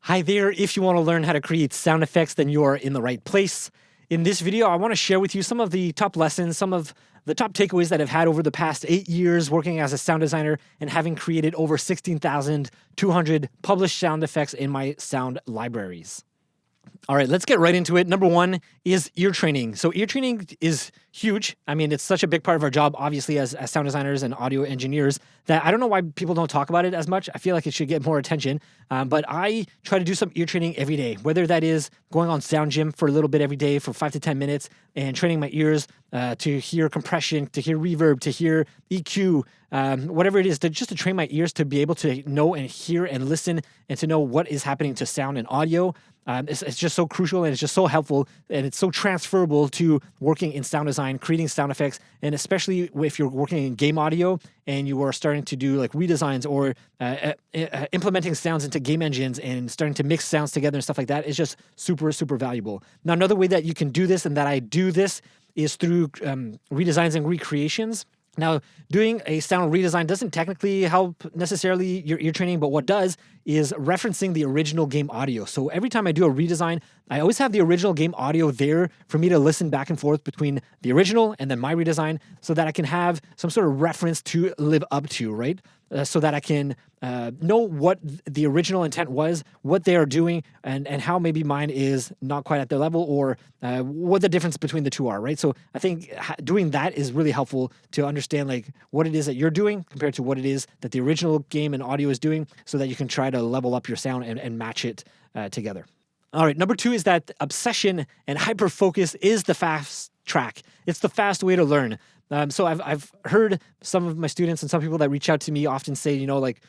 Hi there, if you want to learn how to create sound effects, then you're in the right place. In this video, I want to share with you some of the top lessons, some of the top takeaways that I've had over the past 8 years working as a sound designer and having created over 16,200 published sound effects in my sound libraries. All right, let's get right into it. Number one is ear training. So ear training is huge. I mean, it's such a big part of our job, obviously, as sound designers and audio engineers, that I don't know why people don't talk about it as much. I feel like it should get more attention. But I try to do some ear training every day, whether that is going on Sound Gym for a little bit every day for 5 to 10 minutes and training my ears to hear compression, to hear reverb, to hear EQ, whatever it is, just to train my ears to be able to know and hear and listen and to know what is happening to sound and audio. It's just so crucial and it's just so helpful and it's so transferable to working in sound design, creating sound effects, and especially if you're working in game audio and you are starting to do like redesigns or implementing sounds into game engines and starting to mix sounds together and stuff like that is just super, super valuable. Now, another way that you can do this and that I do this is through redesigns and recreations. Now, doing a sound redesign doesn't technically help necessarily your ear training, but what does is referencing the original game audio. So every time I do a redesign, I always have the original game audio there for me to listen back and forth between the original and then my redesign so that I can have some sort of reference to live up to, right? So that I can know what the original intent was, what they are doing, and how maybe mine is not quite at their level, or what the difference between the two are, right? So I think doing that is really helpful to understand like what it is that you're doing compared to what it is that the original game and audio is doing, so that you can try to level up your sound and match it together. All right, number two is that obsession and hyperfocus is the fast track. It's the fast way to learn. So I've heard some of my students and some people that reach out to me often say, you know, like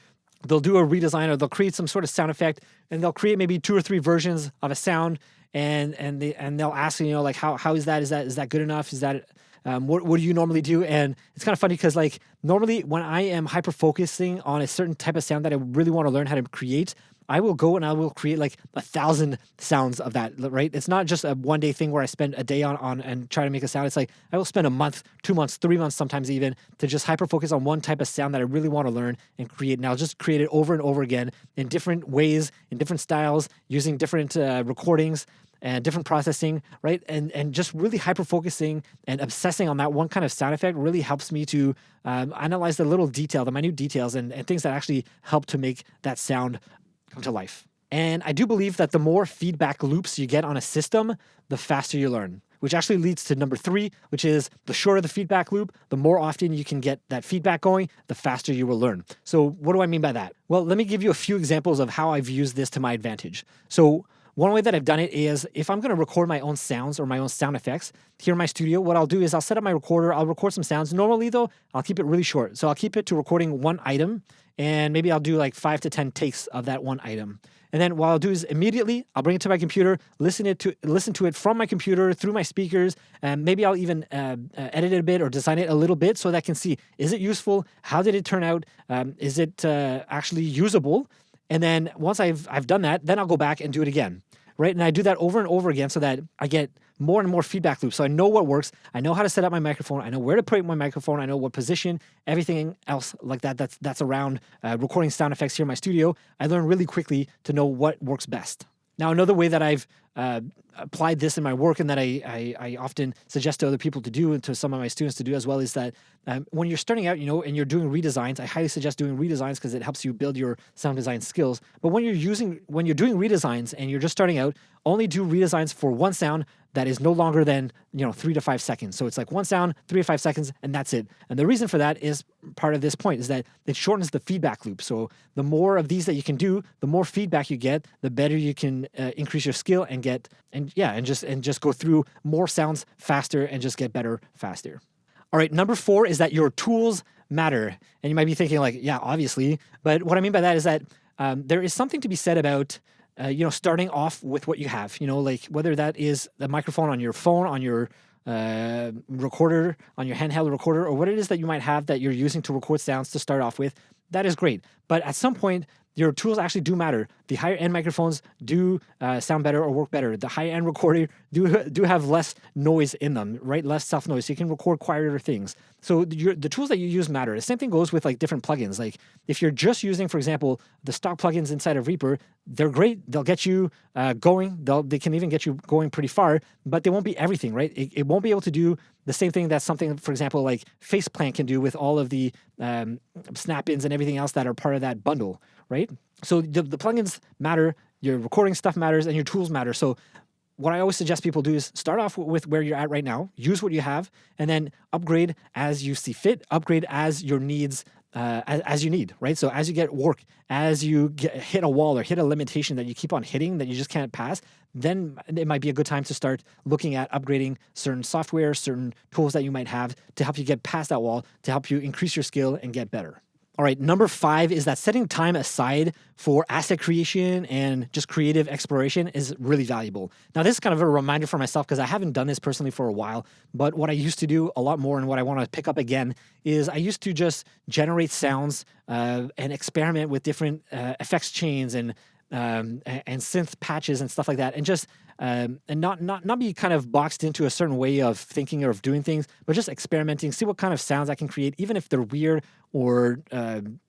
they'll do a redesign or they'll create some sort of sound effect and they'll create maybe 2 or 3 versions of a sound and they'll ask, you know, like how is that good enough? Is that what do you normally do? And it's kind of funny because like normally when I am hyper focusing on a certain type of sound that I really want to learn how to create, I will go and I will create like 1,000 sounds of that, right? It's not just a one-day thing where I spend a day on and try to make a sound. It's like I will spend a month, 2 months, 3 months, sometimes even to just hyper-focus on one type of sound that I really want to learn and create. And I'll just create it over and over again in different ways, in different styles, using different recordings and different processing, right? And just really hyper-focusing and obsessing on that one kind of sound effect really helps me to analyze the little detail, the minute details and things that actually help to make that sound come to life. And I do believe that the more feedback loops you get on a system, the faster you learn, which actually leads to number 3, which is the shorter the feedback loop, the more often you can get that feedback going, the faster you will learn. So what do I mean by that? Well, let me give you a few examples of how I've used this to my advantage. So one way that I've done it is if I'm going to record my own sounds or my own sound effects here in my studio, what I'll do is I'll set up my recorder, I'll record some sounds. Normally though, I'll keep it really short. So I'll keep it to recording one item and maybe I'll do like 5 to 10 takes of that one item. And then what I'll do is immediately I'll bring it to my computer, listen to it from my computer through my speakers, and maybe I'll even edit it a bit or design it a little bit so that I can see, is it useful? How did it turn out? Is it actually usable? And then once I've done that, then I'll go back and do it again, right? And I do that over and over again so that I get more and more feedback loops. So I know what works. I know how to set up my microphone. I know where to put my microphone. I know what position, everything else like that's around recording sound effects here in my studio. I learn really quickly to know what works best. Now, another way that I've applied this in my work and that I often suggest to other people to do and to some of my students to do as well is that when you're starting out, you know, and you're doing redesigns, I highly suggest doing redesigns because it helps you build your sound design skills. But when you're doing redesigns and you're just starting out, only do redesigns for one sound that is no longer than, 3 to 5 seconds. So it's like one sound, 3 to 5 seconds, and that's it. And the reason for that is part of this point is that it shortens the feedback loop. So the more of these that you can do, the more feedback you get, the better you can increase your skill and just go through more sounds faster and just get better faster. All right, number 4 is that your tools matter. And you might be thinking like, yeah, obviously. But what I mean by that is that there is something to be said about starting off with what you have, like whether that is the microphone on your phone, on your recorder, on your handheld recorder, or what it is that you might have that you're using to record sounds to start off with, that is great. But at some point, your tools actually do matter. The higher end microphones do sound better or work better. The higher end recorder do have less noise in them, right? Less self noise. So you can record quieter things. So the tools that you use matter. The same thing goes with like different plugins. Like if you're just using, for example, the stock plugins inside of Reaper, they're great. They'll get you going. They can even get you going pretty far, but they won't be everything, right? It won't be able to do the same thing that something, for example, like Faceplant can do with all of the snap-ins and everything else that are part of that bundle, right? So the plugins matter, your recording stuff matters, and your tools matter. So what I always suggest people do is start off with where you're at right now, use what you have, and then upgrade as you see fit, upgrade as your needs, as you need, right? So as you get work, as you hit a wall or hit a limitation that you keep on hitting that you just can't pass, then it might be a good time to start looking at upgrading certain software, certain tools that you might have to help you get past that wall, to help you increase your skill and get better. All right, number 5 is that setting time aside for asset creation and just creative exploration is really valuable. Now, this is kind of a reminder for myself because I haven't done this personally for a while, but what I used to do a lot more and what I want to pick up again is I used to just generate sounds and experiment with different effects chains and synth patches and stuff like that, and just and not be kind of boxed into a certain way of thinking or of doing things, but just experimenting, see what kind of sounds I can create, even if they're weird or even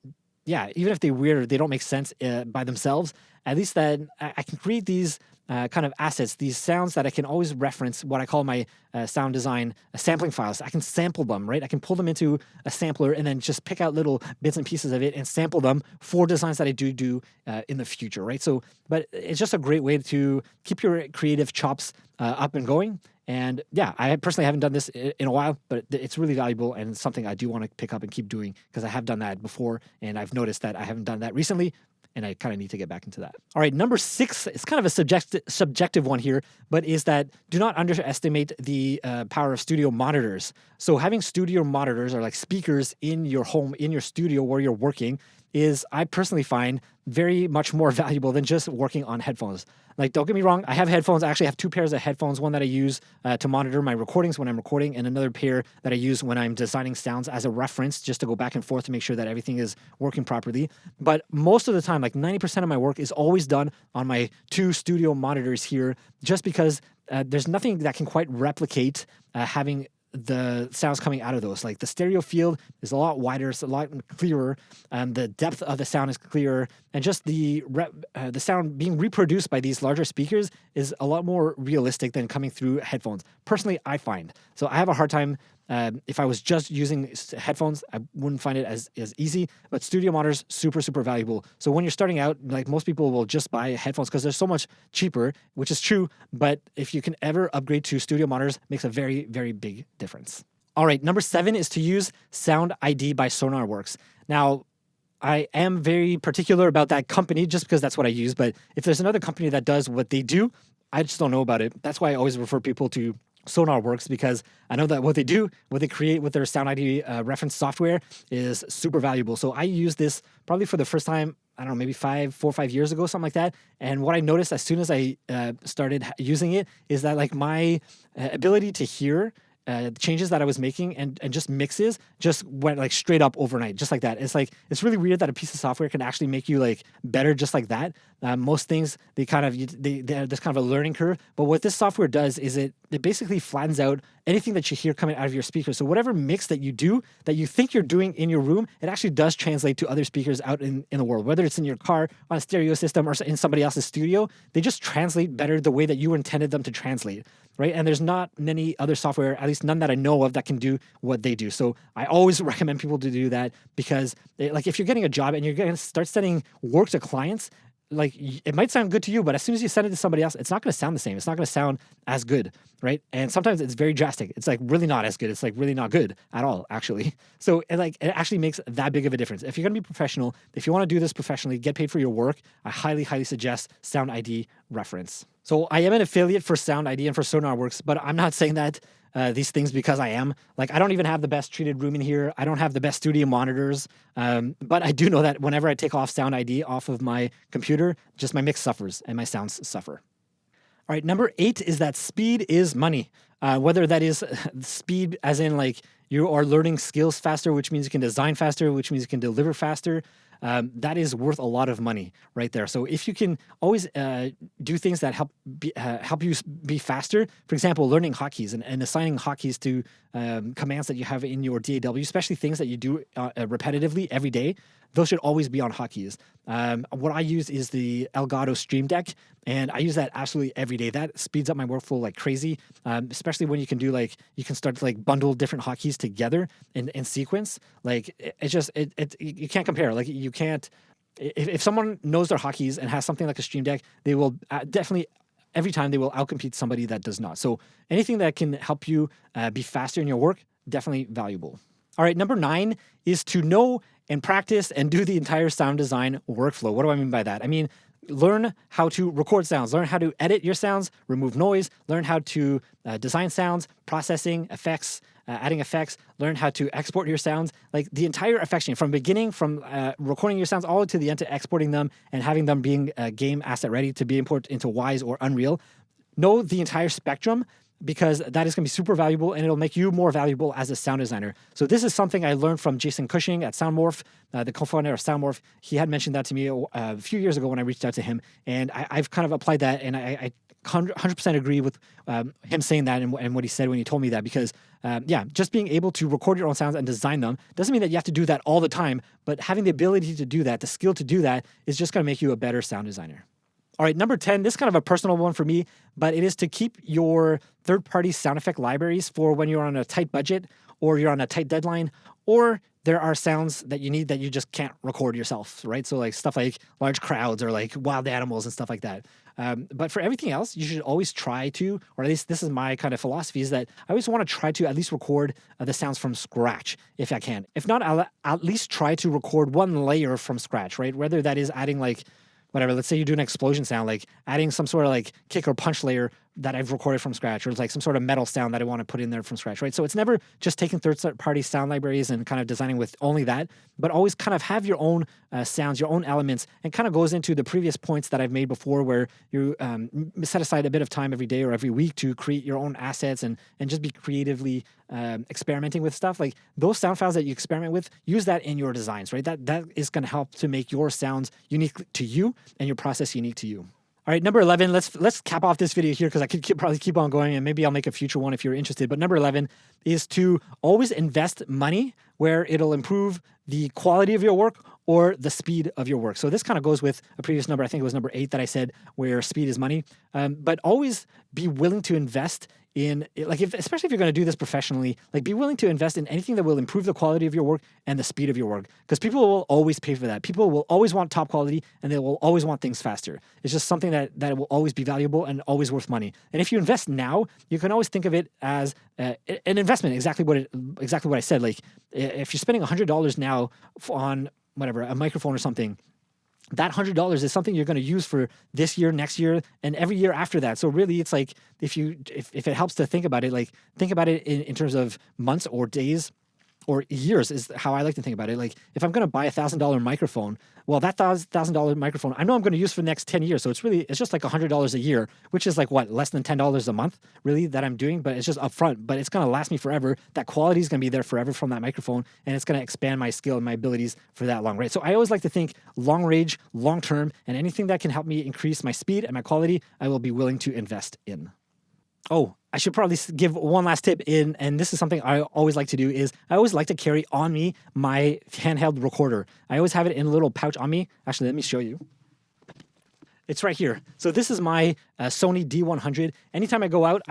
if they're weird or they don't make sense by themselves. At least that I can create these kind of assets, these sounds that I can always reference, what I call my sound design sampling files. I can sample them, right? I can pull them into a sampler and then just pick out little bits and pieces of it and sample them for designs that I do in the future, right? So, but it's just a great way to keep your creative chops up and going. And yeah, I personally haven't done this in a while, but it's really valuable and something I do want to pick up and keep doing because I have done that before and I've noticed that I haven't done that recently. And I kind of need to get back into that. All right, number 6 is kind of a subjective one here, but is that do not underestimate the power of studio monitors. So having studio monitors or like speakers in your home, in your studio where you're working is, I personally find, very much more valuable than just working on headphones. Like, don't get me wrong, I have headphones. I actually have 2 pairs of headphones, one that I use to monitor my recordings when I'm recording, and another pair that I use when I'm designing sounds as a reference, just to go back and forth to make sure that everything is working properly. But most of the time, like 90% of my work is always done on my 2 studio monitors here, just because there's nothing that can quite replicate having the sounds coming out of those. Like the stereo field is a lot wider, it's a lot clearer, and the depth of the sound is clearer, and just the sound being reproduced by these larger speakers is a lot more realistic than coming through headphones. Personally, I find. So I have a hard time. If I was just using headphones, I wouldn't find it as easy, but studio monitors, super, super valuable. So when you're starting out, like most people will just buy headphones because they're so much cheaper, which is true. But if you can ever upgrade to studio monitors, makes a very, very big difference. All right, number 7 is to use SoundID by Sonarworks. Now, I am very particular about that company just because that's what I use. But if there's another company that does what they do, I just don't know about it. That's why I always refer people to Sonarworks, because I know that what they do, what they create with their SoundID reference software is super valuable. So I used this probably for the first time, I don't know, maybe 4 or 5 years ago, something like that. And what I noticed as soon as I started using it is that like my ability to hear changes that I was making and just mixes just went like straight up overnight, just like that. It's like, it's really weird that a piece of software can actually make you like better just like that. Most things, there's kind of a learning curve. But what this software does is it basically flattens out anything that you hear coming out of your speakers. So whatever mix that you do, that you think you're doing in your room, it actually does translate to other speakers out in the world, whether it's in your car, on a stereo system, or in somebody else's studio. They just translate better the way that you intended them to translate, right? And there's not many other software, at least none that I know of, that can do what they do. So I always recommend people to do that because like if you're getting a job and you're going to start sending work to clients, like it might sound good to you, but as soon as you send it to somebody else, it's not going to sound the same. It's not going to sound as good, right? And sometimes it's very drastic. It's like really not as good. It's like really not good at all, actually. So it actually makes that big of a difference. If you're going to be professional, if you want to do this professionally, get paid for your work, I highly, highly suggest SoundID reference. So I am an affiliate for SoundID and for Sonarworks, but I'm not saying that these things because I am. Like, I don't even have the best treated room in here. I don't have the best studio monitors. But I do know that whenever I take off SoundID off of my computer, just my mix suffers and my sounds suffer. All right, number 8 is that speed is money. Whether that is speed as in like you are learning skills faster, which means you can design faster, which means you can deliver faster. that is worth a lot of money right there. So if you can always do things that help you be faster, for example, learning hotkeys and assigning hotkeys to commands that you have in your DAW, especially things that you do repetitively every day, those should always be on hotkeys. What I use is the Elgato Stream Deck, and I use that absolutely every day. That speeds up my workflow like crazy, especially when you can do you can start to bundle different hotkeys together in sequence. You can't compare. You can't. If someone knows their hotkeys and has something like a Stream Deck, they will definitely. Every time they will outcompete somebody that does not. So anything that can help you be faster in your work, definitely valuable. All right, number 9 is to know and practice and do the entire sound design workflow. What do I mean by that? I mean, learn how to record sounds, learn how to edit your sounds, remove noise, learn how to design sounds, processing, effects, adding effects, learn how to export your sounds, the entire effects chain from beginning, from recording your sounds all the way to the end to exporting them and having them being game asset ready to be imported into Wise or Unreal. Know the entire spectrum, because that is going to be super valuable and it'll make you more valuable as a sound designer. So this is something I learned from Jason Cushing at Soundmorph, the co-founder of Soundmorph. He had mentioned that to me a few years ago when I reached out to him, and I've kind of applied that, and I 100% agree with him saying that and what he said when he told me that, because just being able to record your own sounds and design them doesn't mean that you have to do that all the time, but having the ability to do that, the skill to do that, is just going to make you a better sound designer. All right, number 10, this is kind of a personal one for me, but it is to keep your third-party sound effect libraries for when you're on a tight budget or you're on a tight deadline, or there are sounds that you need that you just can't record yourself, right? So stuff like large crowds or wild animals and stuff like that. But for everything else, you should always try to, or at least this is my kind of philosophy, is that I always want to try to at least record the sounds from scratch if I can. If not, I'll at least try to record one layer from scratch, right? Whether that is adding whatever, let's say you do an explosion sound, adding some sort of kick or punch layer that I've recorded from scratch, or some sort of metal sound that I want to put in there from scratch, right? So it's never just taking third-party sound libraries and kind of designing with only that, but always kind of have your own sounds, your own elements, and kind of goes into the previous points that I've made before, where you set aside a bit of time every day or every week to create your own assets and just be creatively experimenting with stuff. Those sound files that you experiment with, use that in your designs, right? That is going to help to make your sounds unique to you and your process unique to you. All right, number 11, let's cap off this video here, because I could probably keep on going, and maybe I'll make a future one if you're interested. But number 11 is to always invest money where it'll improve the quality of your work or the speed of your work. So this kind of goes with a previous number. I think it was number 8 that I said, where speed is money. But always be willing to invest in, especially if you're going to do this professionally, be willing to invest in anything that will improve the quality of your work and the speed of your work, because people will always pay for that. People will always want top quality, and they will always want things faster. It's just something that will always be valuable and always worth money. And if you invest now, you can always think of it as an investment. Exactly what I said. If you're spending $100 now on whatever, a microphone or something, that $100 is something you're going to use for this year, next year, and every year after that. So really, it's if it helps to think about it, think about it in terms of months or days or years is how I like to think about it. If I'm going to buy $1,000 microphone, well, that $1,000 microphone, I know I'm going to use for the next 10 years. So it's just $100 a year, which is less than $10 a month, really, that I'm doing, but it's just upfront, but it's going to last me forever. That quality is going to be there forever from that microphone, and it's going to expand my skill and my abilities for that long, right? So I always like to think long range, long term, and anything that can help me increase my speed and my quality, I will be willing to invest in. Oh, I should probably give one last tip and this is something I always like to do, is I always like to carry on me my handheld recorder. I always have it in a little pouch on me. Actually, let me show you. It's right here. So this is my Sony D100. Anytime I go out,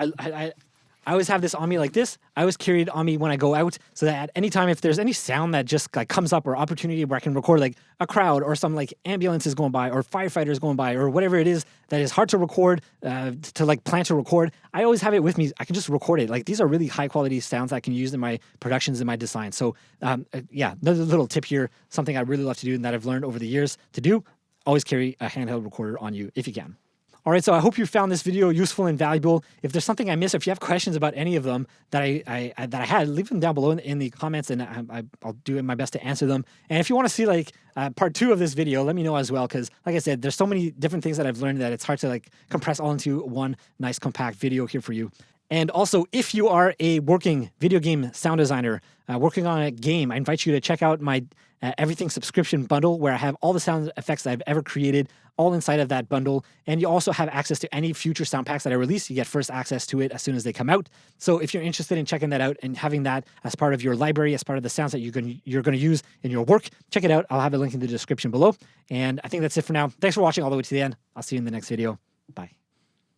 I always have this on me like this. I always carry it on me when I go out, so that at any time, if there's any sound that just comes up, or opportunity where I can record a crowd or some ambulances going by or firefighters going by or whatever it is that is hard to record, to plan to record, I always have it with me. I can just record it. These are really high quality sounds that I can use in my productions and my design. So another little tip here, something I really love to do and that I've learned over the years to do, always carry a handheld recorder on you if you can. All right, so I hope you found this video useful and valuable. If there's something I missed, if you have questions about any of them that I had, leave them down below in the comments, and I'll do my best to answer them. And if you want to see part 2 of this video, let me know as well, because like I said, there's so many different things that I've learned that it's hard to compress all into one nice compact video here for you. And also, if you are a working video game sound designer, working on a game, I invite you to check out my Everything subscription bundle, where I have all the sound effects that I've ever created all inside of that bundle. And you also have access to any future sound packs that I release. You get first access to it as soon as they come out. So if you're interested in checking that out and having that as part of your library, as part of the sounds that you're going to use in your work, check it out. I'll have a link in the description below. And I think that's it for now. Thanks for watching all the way to the end. I'll see you in the next video. Bye.